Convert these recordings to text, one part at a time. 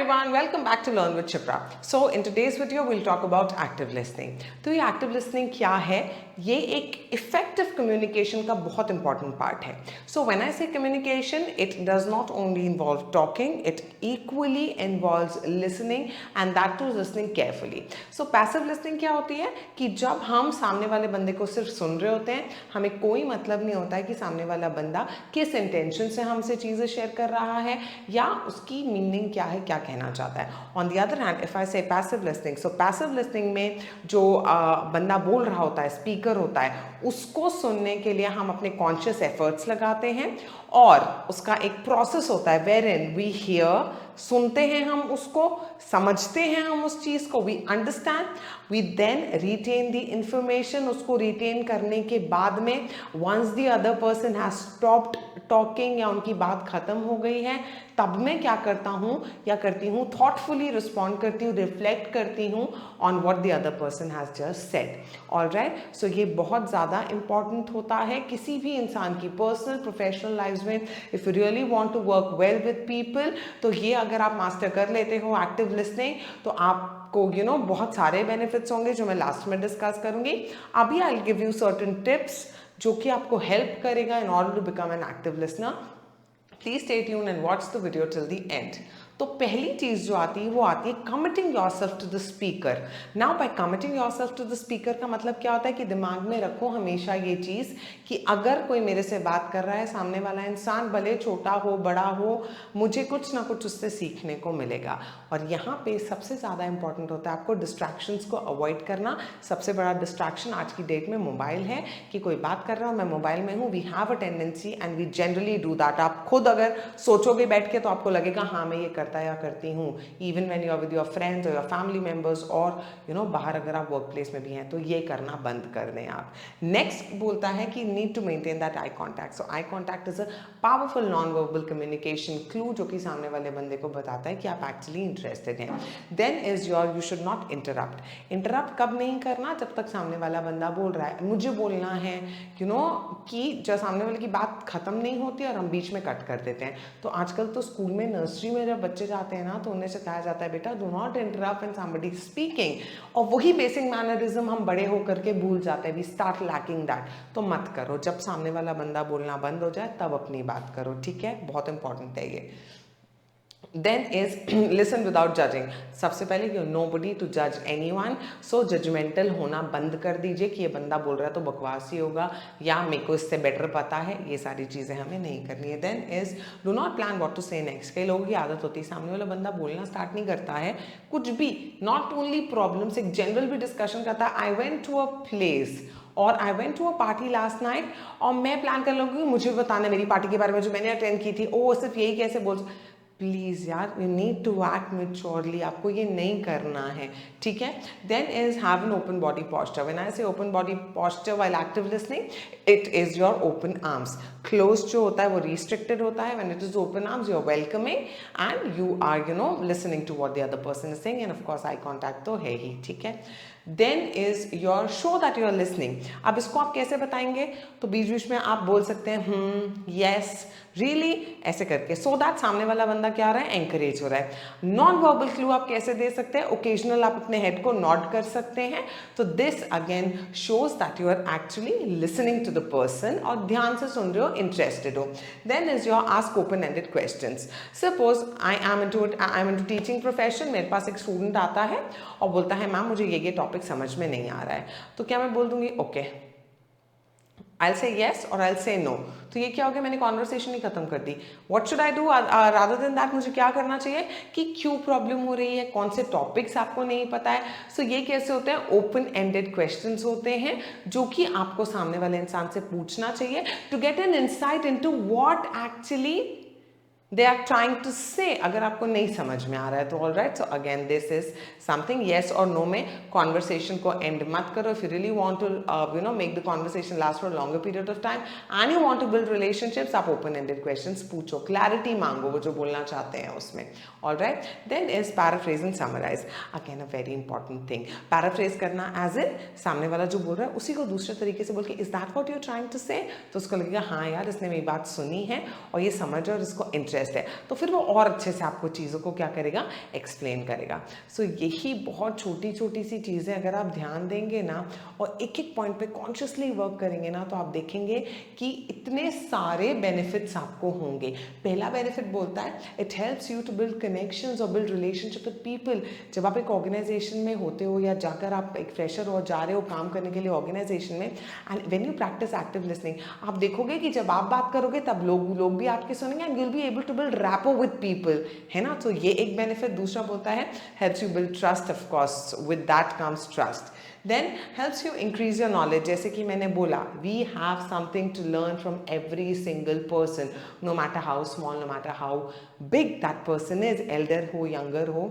everyone, welcome back to Learn with Chipra. So in today's video we'll talk about active listening. तो ये active listening क्या है? ये एक effective communication का बहुत important part है. So when I say communication, it does not only involve talking, it equally involves listening and that too listening carefully. So passive listening क्या होती है कि जब हम सामने वाले बंदे को सिर्फ सुन रहे होते हैं, हमें कोई मतलब नहीं होता है कि सामने वाला बंदा किस इंटेंशन से हमसे चीज़ें शेयर कर रहा है या उसकी मीनिंग क्या है, क्या कहना चाहता है. On the other hand if I से पैसिव लिसनिंग, सो पैसिव लिसनिंग में जो बंदा बोल रहा होता है, स्पीकर होता है, उसको सुनने के लिए हम अपने कॉन्शियस एफर्ट्स लगाते हैं और उसका एक प्रोसेस होता है वेर इन वी हियर, सुनते हैं हम उसको, समझते हैं हम उस चीज़ को, we understand, we then retain the information. उसको रिटेन करने के बाद में once the other person has stopped talking या उनकी बात खत्म हो गई है, तब मैं क्या करता हूँ या करती हूँ, थॉटफुली रिस्पॉन्ड करती हूँ, रिफ्लेक्ट करती हूँ on what the other person has just said. Alright, so ये बहुत ज़्यादा इंपॉर्टेंट होता है किसी भी इंसान की पर्सनल प्रोफेशनल लाइफ में. If you really want to work well with people, तो ये अगर आप मास्टर कर लेते हो एक्टिव लिसनिंग, तो आपको बहुत सारे बेनिफिट्स होंगे जो मैं लास्ट में डिस्कस करूँगी. अभी I will give you certain tips जो कि आपको हेल्प करेगा in order to become an active listener. Please stay tuned and watch the video till the end. तो पहली चीज़ जो आती है वो आती है committing yourself to the speaker. Now by committing yourself to the speaker का मतलब क्या होता है कि दिमाग में रखो हमेशा ये चीज़ कि अगर कोई मेरे से बात कर रहा है, सामने वाला इंसान भले छोटा हो बड़ा हो, मुझे कुछ ना कुछ उससे सीखने को मिलेगा. और यहाँ पे सबसे ज़्यादा इंपॉर्टेंट होता है आपको डिस्ट्रैक्शंस को अवॉइड करना. सबसे बड़ा डिस्ट्रैक्शन आज की डेट में मोबाइल है कि कोई बात कर रहा हूँ, मैं मोबाइल में हूँ. We have a tendency and we generally do that. आप खुद अगर सोचोगे बैठ के तो आपको लगेगा हाँ मैं ये करता या करती हूँ. Even when you are with your friends और योर फैमिली मेंबर्स और बाहर अगर आप वर्क प्लेस में भी हैं तो ये करना बंद कर दें आप. नेक्स्ट बोलता है कि need to maintain that eye contact. So eye contact is a powerful non verbal communication clue जो कि सामने वाले बंदे को बताता है कि आप एक्चुअली इंटरेस्टेड हैं. Then is your you should not interrupt. Interrupt कब नहीं करना? जब तक सामने वाला बंदा बोल रहा है. मुझे बोलना है कि जब सामने वाले की बात खत्म नहीं होती और हम बीच में कट कर देते हैं. तो आजकल तो स्कूल में नर्सरी में जब बच्चे जाते हैं ना तो उन्हें सिखाया जाता है बेटा do not interrupt when somebody is speaking. और वही बेसिक मैनरिज्म हम बड़े होकर के भूल जाते हैं. We start lacking that. तो मत करो. जब सामने वाला बंदा बोलना बंद हो जाए तब अपनी बात करो. ठीक है, बहुत इंपॉर्टेंट है ये. Then is listen without judging. सबसे पहले you're nobody to judge anyone. So judgmental होना बंद कर दीजिए कि ये बंदा बोल रहा है तो बकवास ही होगा या मेरे को इससे बेटर पता है. ये सारी चीज़ें हमें नहीं करनी है. Then is do not plan what to say next. कई लोगों की आदत होती है सामने वाला बंदा बोलना स्टार्ट नहीं करता है कुछ भी, नॉट ओनली प्रॉब्लम्स, एक जनरल भी डिस्कशन करता है. I went to a place और I went to a party last night और मैं प्लान कर लूँगी मुझे बताना मेरी पार्टी के बारे में जो मैंने अटेंड की थी. ओ सिर्फ यही कैसे बोल. प्लीज़ यार, you need to act maturely. आपको ये नहीं करना है. ठीक है. Then is have an open body posture. When I say open body posture while active listening, it is your open arms. Close जो होता है वो रिस्ट्रिक्टेड होता है. When it is open arms you are welcoming and you are listening to what the other person is saying. And of course eye contact तो है ही. ठीक है. Then is your show that you are listening. अब इसको आप कैसे बताएंगे? तो बीच बीच में आप बोल सकते हैं यस, रियली, ऐसे करके, सो दैट सामने वाला बंदा क्या आ रहा है, एंकरेज हो रहा है. नॉन वर्बल क्लू आप कैसे दे सकते हैं? ओकेजनल आप अपने हेड को नॉड कर सकते हैं. तो this again shows that you are actually listening to the person और ध्यान से सुन रहे हो, इंटरेस्टेड हो. Then is your ask open ended questions. Suppose I am into teaching profession. मेरे पास एक स्टूडेंट आता है और बोलता है मैम मुझे ये टॉपिक समझ में नहीं आ रहा है. तो क्या मैं बोल दूंगी okay, I'll say yes or I'll say no. तो ये क्या हो गया, मैंने कॉन्वर्सेशन ही खत्म कर दी. What should I do rather than that? मुझे क्या करना चाहिए कि क्यों प्रॉब्लम हो रही है, कौन से टॉपिक्स आपको नहीं पता है. सो ये कैसे होते हैं? ओपन एंडेड क्वेश्चंस होते हैं जो कि आपको सामने वाले इंसान से पूछना चाहिए to get an insight into what actually they are trying to say. अगर आपको नहीं समझ में आ रहा है तो all right. So again this is something yes और नो में कॉन्वर्सेशन को एंड मत करो. If you really want to make the conversation last for longer period of time and you want to build relationships, आप open ended questions पूछो, clarity मांगो वो जो बोलना चाहते हैं उसमें. All right. Then is paraphrase and summarise. Again a very important thing. Paraphrase करना एज इन सामने वाला जो बोल रहा है उसी को दूसरे तरीके से बोल के is that what you are trying to say. तो उसको लगेगा हाँ यार इसने मेरी बात सुनी है और ये समझ और इसको इंटरेस्ट इंटरेस्ट है, तो फिर वो और अच्छे से आपको चीज़ों को क्या करेगा, एक्सप्लेन करेगा। सो यही बहुत छोटी छोटी सी चीज़ें अगर आप ध्यान देंगे ना और एक एक पॉइंट पे कॉन्शियसली वर्क करेंगे ना, तो आप देखेंगे कि इतने सारे बेनिफिट्स आपको होंगे। पहला बेनिफिट बोलता है it helps you to build connections और बिल्ड रिलेशनशिप विद पीपल। जब आप एक ऑर्गेनाइजेशन में होते हो या जाकर आप एक फ्रेशर हो, जा रहे हो काम करने के लिए ऑर्गेनाइजेशन में, and when you practice active listening, आप देखोगे कि जब आप बात करोगे तब लोग भी आपके सुनेंगे and you will be able to build rapport with people, है ना। तो ये एक बेनिफिट। दूसरा बोलता है helps you build trust, of course with that comes trust. Then helps you increase your knowledge. जैसे कि मैंने बोला, we have something to learn from every single person, no matter how small, no matter how big that person is, elder हो, younger हो,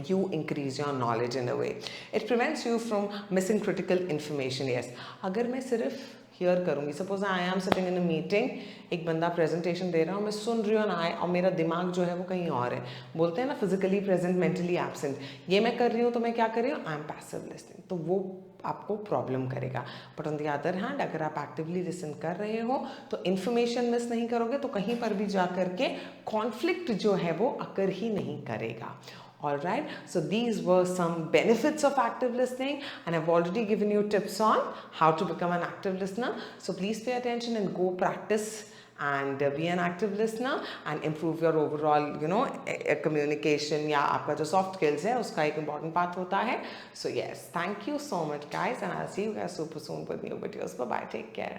you increase your knowledge in a way. It prevents you from missing critical information. Yes, अगर मैं सिर्फ here करूँगी, suppose I am sitting in a meeting, एक बंदा presentation दे रहा हूँ, मैं सुन रही हूँ ना, और मेरा दिमाग जो है वो कहीं और है। बोलते हैं ना फिजिकली प्रेजेंट मेंटली एब्सेंट, ये मैं कर रही हूँ तो मैं क्या कर रही हूँ, आई एम पैसिव लिसनिंग, तो वो आपको प्रॉब्लम करेगा। But on the other hand अगर आप एक्टिवली लिसन कर रहे हो तो इन्फॉर्मेशन मिस नहीं करोगे, तो कहीं पर भी जा करके कॉन्फ्लिक्ट जो है वो अकर ही नहीं करेगा। All right, so these were some benefits of active listening, and I've already given you tips on how to become an active listener. So please pay attention and go practice and be an active listener and improve your overall, communication या आपका जो soft skills है उसका एक important part होता है. So yes, thank you so much guys, and I'll see you guys super soon with new videos. Bye bye, take care.